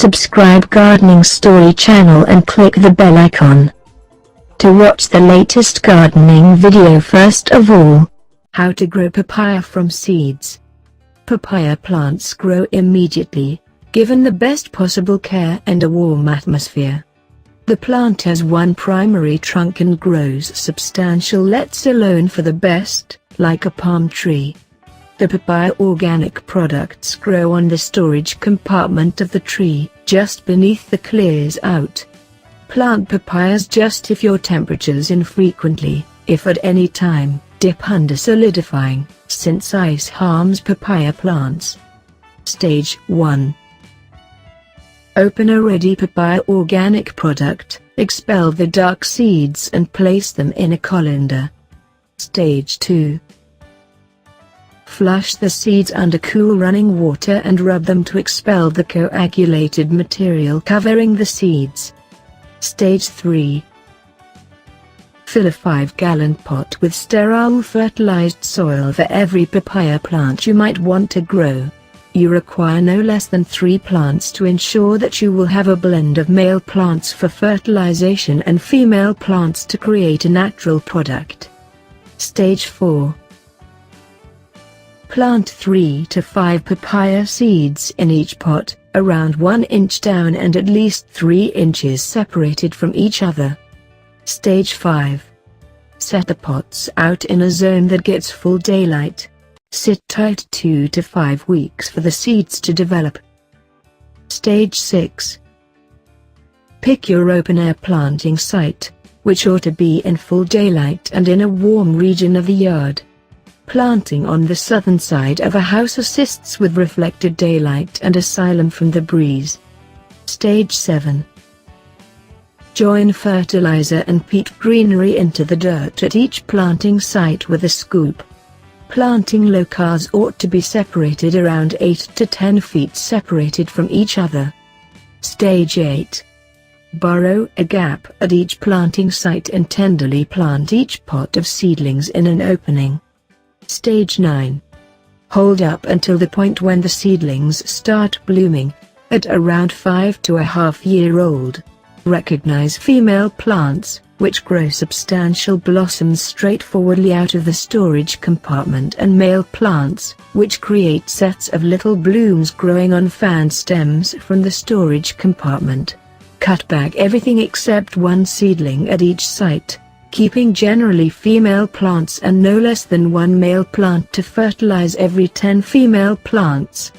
subscribe Gardening Story channel and click the bell icon to watch the latest gardening video. First of all, how to grow papaya from seeds. Papaya plants grow immediately, given the best possible care and a warm atmosphere. The plant has one primary trunk and grows substantial, let alone for the best, like a palm tree. The papaya organic products grow on the storage compartment of the tree, just beneath the clears out. Plant papayas just if your temperatures infrequently, if at any time, dip under solidifying, since ice harms papaya plants. Stage 1. Open a ready papaya organic product, expel the dark seeds and place them in a colander. Stage 2. Flush the seeds under cool running water and rub them to expel the coagulated material covering the seeds. Stage 3. Fill a 5-gallon pot with sterile fertilized soil for every papaya plant you might want to grow. You require no less than 3 plants to ensure that you will have a blend of male plants for fertilization and female plants to create a natural product. Stage 4. Plant 3 to 5 papaya seeds in each pot, around 1 inch down and at least 3 inches separated from each other. Stage 5. Set the pots out in a zone that gets full daylight. Sit tight 2 to 5 weeks for the seeds to develop. Stage 6. Pick your open-air planting site, which ought to be in full daylight and in a warm region of the yard. Planting on the southern side of a house assists with reflected daylight and asylum from the breeze. Stage 7. Join fertilizer and peat greenery into the dirt at each planting site with a scoop. Planting locales ought to be separated around 8 to 10 feet separated from each other. Stage 8. Burrow a gap at each planting site and tenderly plant each pot of seedlings in an opening. Stage 9. Hold up until the point when the seedlings start blooming, at around 5 to a half year old. Recognize female plants, which grow substantial blossoms straightforwardly out of the storage compartment, and male plants, which create sets of little blooms growing on fan stems from the storage compartment. Cut back everything except 1 seedling at each site, keeping generally female plants and no less than 1 male plant to fertilize every 10 female plants.